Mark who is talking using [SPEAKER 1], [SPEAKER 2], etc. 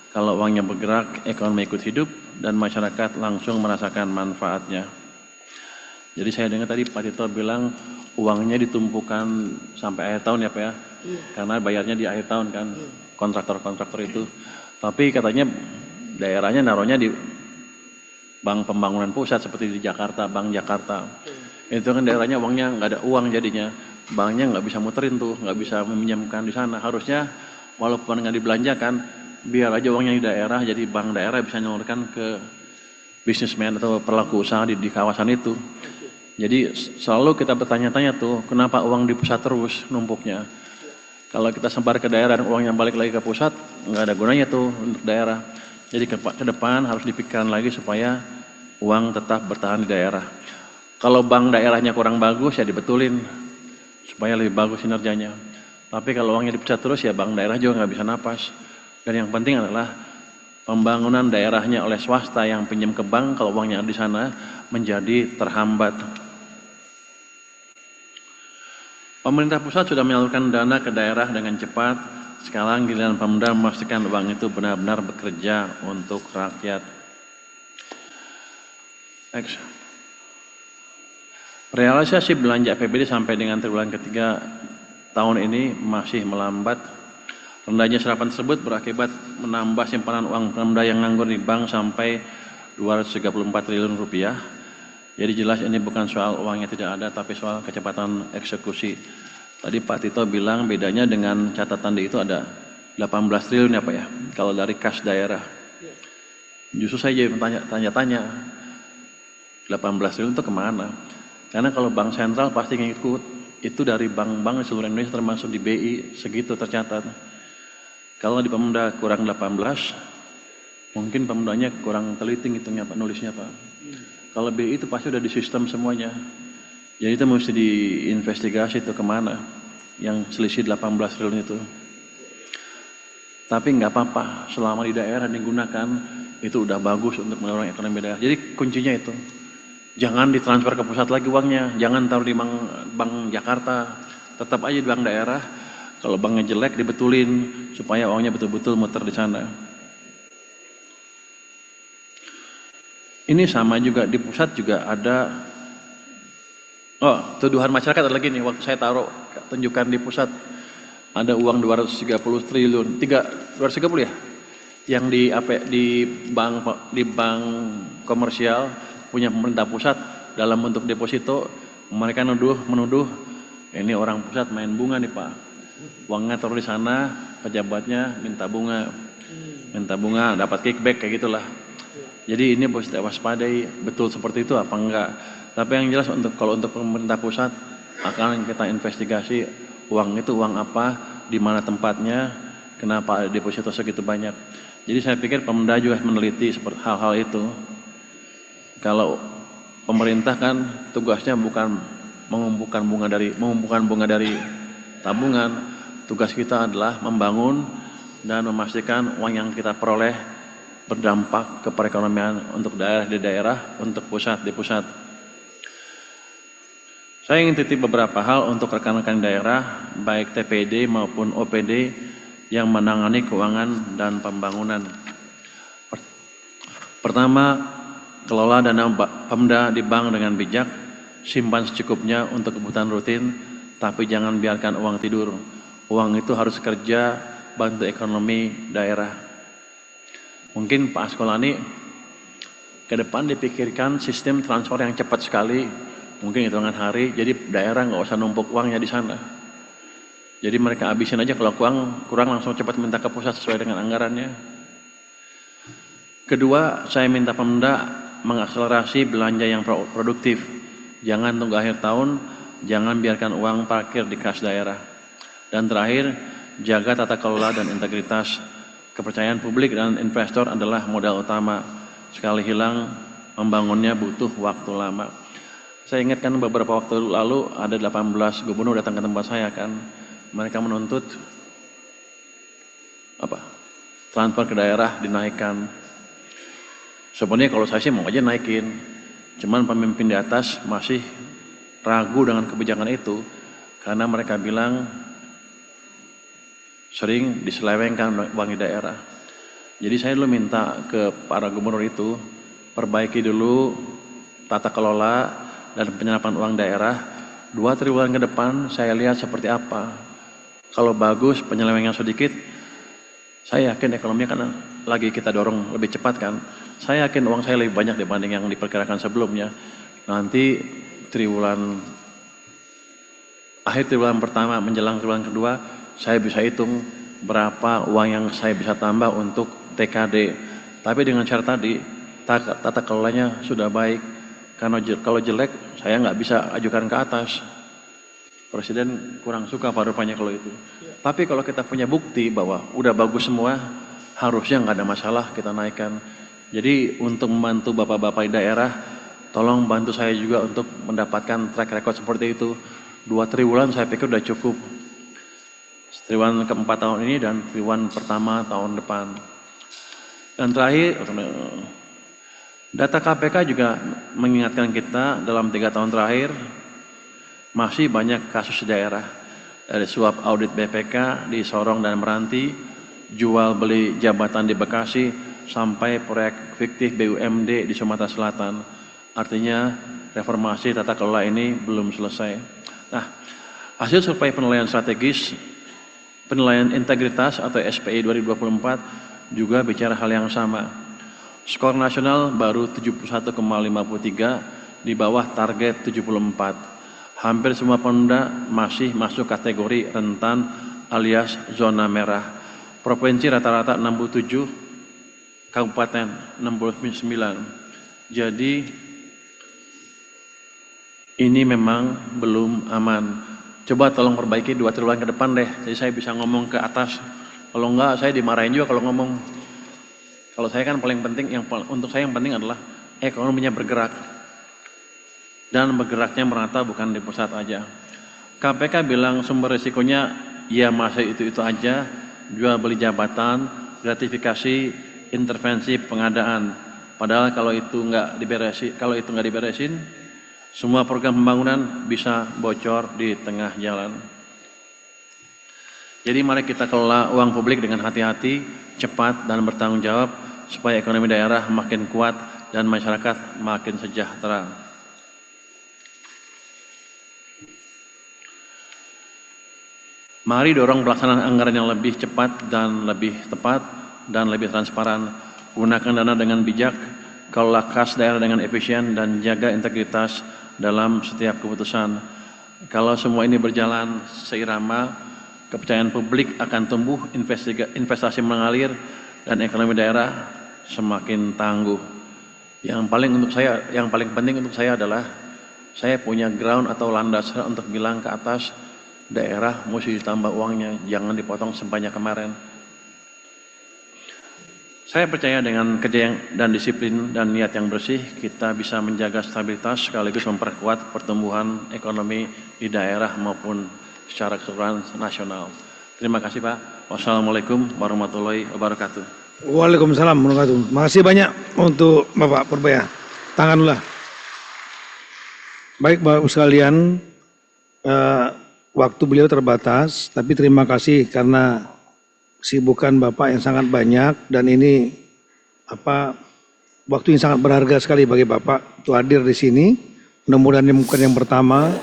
[SPEAKER 1] Kalau uangnya bergerak, ekonomi ikut hidup dan masyarakat langsung merasakan manfaatnya. Jadi saya dengar tadi Pak Tito bilang uangnya ditumpukan sampai akhir tahun ya Pak ya, karena bayarnya di akhir tahun kan, kontraktor-kontraktor itu. Tapi katanya daerahnya naruhnya di bank pembangunan pusat seperti di Jakarta, Bank Jakarta. Itu kan daerahnya uangnya nggak ada uang jadinya, banknya nggak bisa muterin tuh, nggak bisa meminjamkan di sana. Harusnya walaupun nggak dibelanjakan, biar aja uangnya di daerah, jadi bank daerah bisa nyalurkan ke bisnismen atau pelaku usaha di kawasan itu. Jadi selalu kita bertanya-tanya tuh, kenapa uang di pusat terus numpuknya? Kalau kita sebar ke daerah dan uang yang balik lagi ke pusat, nggak ada gunanya tuh untuk daerah. Jadi ke depan harus dipikirkan lagi supaya uang tetap bertahan di daerah. Kalau bank daerahnya kurang bagus ya dibetulin supaya lebih bagus kinerjanya. Tapi kalau uangnya di pusat terus ya bank daerah juga nggak bisa napas. Dan yang penting adalah pembangunan daerahnya oleh swasta yang pinjam ke bank kalau uangnya ada di sana menjadi terhambat. Pemerintah pusat sudah menyalurkan dana ke daerah dengan cepat. Sekarang giliran pemerintah memastikan uang itu benar-benar bekerja untuk rakyat. Realisasi belanja APBD sampai dengan triwulan ketiga tahun ini masih melambat. Rendahnya serapan tersebut berakibat menambah simpanan uang Pemda yang nganggur di bank sampai 234 triliun rupiah. Jadi jelas ini bukan soal uangnya tidak ada, tapi soal kecepatan eksekusi. Tadi Pak Tito bilang bedanya dengan catatan di itu ada 18 triliun ya Pak ya, kalau dari kas daerah. Justru saya jadi tanya-tanya, 18 triliun itu kemana? Karena kalau bank sentral pasti ngikut, itu dari bank-bank di seluruh Indonesia termasuk di BI, segitu tercatat. Kalau di Pemda kurang 18, mungkin Pemdanya kurang teliti ngitungnya Pak, nulisnya Pak. Kalau BI itu pasti udah di sistem semuanya. Jadi itu mesti diinvestigasi itu kemana yang selisih 18 triliun itu. Tapi nggak apa-apa, selama di daerah digunakan itu udah bagus untuk mendorong ekonomi daerah. Jadi kuncinya itu, jangan ditransfer ke pusat lagi uangnya, jangan taruh di bank Jakarta, tetap aja di bank daerah. Kalau banknya jelek dibetulin supaya uangnya betul-betul muter di sana. Ini sama juga di pusat juga ada, tuduhan masyarakat ada lagi nih, waktu saya taruh tunjukkan di pusat ada uang 230 triliun, 230 ya, yang di bank komersial punya pemerintah pusat dalam bentuk deposito. Mereka menuduh ini orang pusat main bunga nih Pak, uangnya taruh di sana, pejabatnya minta bunga dapat kickback kayak gitulah. Jadi ini harus kita waspadai, betul seperti itu apa enggak. Tapi yang jelas kalau untuk pemerintah pusat akan kita investigasi uang itu uang apa, di mana tempatnya, kenapa ada deposito segitu banyak. Jadi saya pikir Pemda juga meneliti seperti hal-hal itu. Kalau pemerintah kan tugasnya bukan mengumpulkan bunga dari tabungan. Tugas kita adalah membangun dan memastikan uang yang kita peroleh berdampak ke perekonomian untuk daerah di daerah, untuk pusat di pusat. Saya ingin titip beberapa hal untuk rekan-rekan daerah, baik TPD maupun OPD yang menangani keuangan dan pembangunan. Pertama, kelola dana Pemda di bank dengan bijak, simpan secukupnya untuk kebutuhan rutin, tapi jangan biarkan uang tidur. Uang itu harus kerja, bantu ekonomi daerah. Mungkin Pak Askolani ke depan dipikirkan sistem transfer yang cepat sekali, mungkin hitungan hari, jadi daerah nggak usah numpuk uangnya di sana. Jadi mereka habisin aja, kalau kurang langsung cepat minta ke pusat sesuai dengan anggarannya. Kedua, saya minta Pemda mengakselerasi belanja yang produktif. Jangan tunggu akhir tahun, jangan biarkan uang parkir di kas daerah. Dan terakhir, jaga tata kelola dan integritas. Kepercayaan publik dan investor adalah modal utama. Sekali hilang, membangunnya butuh waktu lama. Saya ingatkan beberapa waktu lalu ada 18 gubernur datang ke tempat saya kan. Mereka menuntut transfer ke daerah dinaikkan. Sebenarnya kalau saya sih mau aja naikin. Cuman pemimpin di atas masih ragu dengan kebijakan itu. Karena mereka bilang sering diselewengkan uang di daerah. Jadi saya dulu minta ke para gubernur itu, perbaiki dulu tata kelola dan penyerapan uang daerah. 2 triwulan ke depan saya lihat seperti apa. Kalau bagus, penyelewengan sedikit, saya yakin ekonominya kan lagi kita dorong lebih cepat kan. Saya yakin uang saya lebih banyak dibanding yang diperkirakan sebelumnya. Nanti akhir triwulan pertama menjelang triwulan kedua, saya bisa hitung berapa uang yang saya bisa tambah untuk TKD. Tapi dengan syarat tadi, tata kelolanya sudah baik. Karena kalau jelek, saya nggak bisa ajukan ke atas. Presiden kurang suka pada rupanya kalau itu. Tapi kalau kita punya bukti bahwa udah bagus semua, harusnya nggak ada masalah kita naikkan. Jadi untuk membantu bapak-bapak di daerah, tolong bantu saya juga untuk mendapatkan track record seperti itu. 2 triwulan saya pikir udah cukup. Triwulan keempat tahun ini dan triwulan pertama tahun depan. Dan terakhir, data KPK juga mengingatkan kita dalam 3 tahun terakhir, masih banyak kasus di daerah. Dari suap audit BPK di Sorong dan Meranti, jual beli jabatan di Bekasi, sampai proyek fiktif BUMD di Sumatera Selatan. Artinya reformasi tata kelola ini belum selesai. Nah, hasil survei penilaian strategis, penilaian integritas atau SPI 2024 juga bicara hal yang sama. Skor nasional baru 71,53 di bawah target 74. Hampir semua Pemda masih masuk kategori rentan alias zona merah. Provinsi rata-rata 67, kabupaten 69. Jadi ini memang belum aman. Coba tolong perbaiki 2 triwulan ke depan deh. Jadi saya bisa ngomong ke atas. Kalau enggak saya dimarahin juga kalau ngomong. Kalau saya kan paling penting, untuk saya yang penting adalah ekonominya bergerak. Dan bergeraknya merata bukan di pusat aja. KPK bilang sumber risikonya ya masih itu-itu aja. Jual beli jabatan, gratifikasi, intervensi pengadaan. Padahal kalau itu nggak diberesin, semua program pembangunan bisa bocor di tengah jalan. Jadi mari kita kelola uang publik dengan hati-hati, cepat dan bertanggung jawab supaya ekonomi daerah makin kuat dan masyarakat makin sejahtera. Mari dorong pelaksanaan anggaran yang lebih cepat dan lebih tepat dan lebih transparan. Gunakan dana dengan bijak, kelola kas daerah dengan efisien dan jaga integritas dalam setiap keputusan. Kalau semua ini berjalan seirama, kepercayaan publik akan tumbuh, investasi mengalir, dan ekonomi daerah semakin tangguh. Yang paling penting untuk saya adalah saya punya ground atau landasan untuk bilang ke atas, daerah mesti ditambah uangnya, jangan dipotong sebanyak kemarin. Saya percaya dengan kerja dan disiplin dan niat yang bersih, kita bisa menjaga stabilitas sekaligus memperkuat pertumbuhan ekonomi di daerah maupun secara keseluruhan nasional. Terima kasih Pak. Wassalamualaikum warahmatullahi wabarakatuh.
[SPEAKER 2] Waalaikumsalam warahmatullahi wabarakatuh. Makasih banyak untuk Bapak Purbaya. Tanganlah. Baik Bapak sekalian, waktu beliau terbatas, tapi terima kasih karena kesibukan Bapak yang sangat banyak dan ini waktu yang sangat berharga sekali bagi Bapak untuk hadir di sini. Mudah-mudahan ini bukan yang pertama.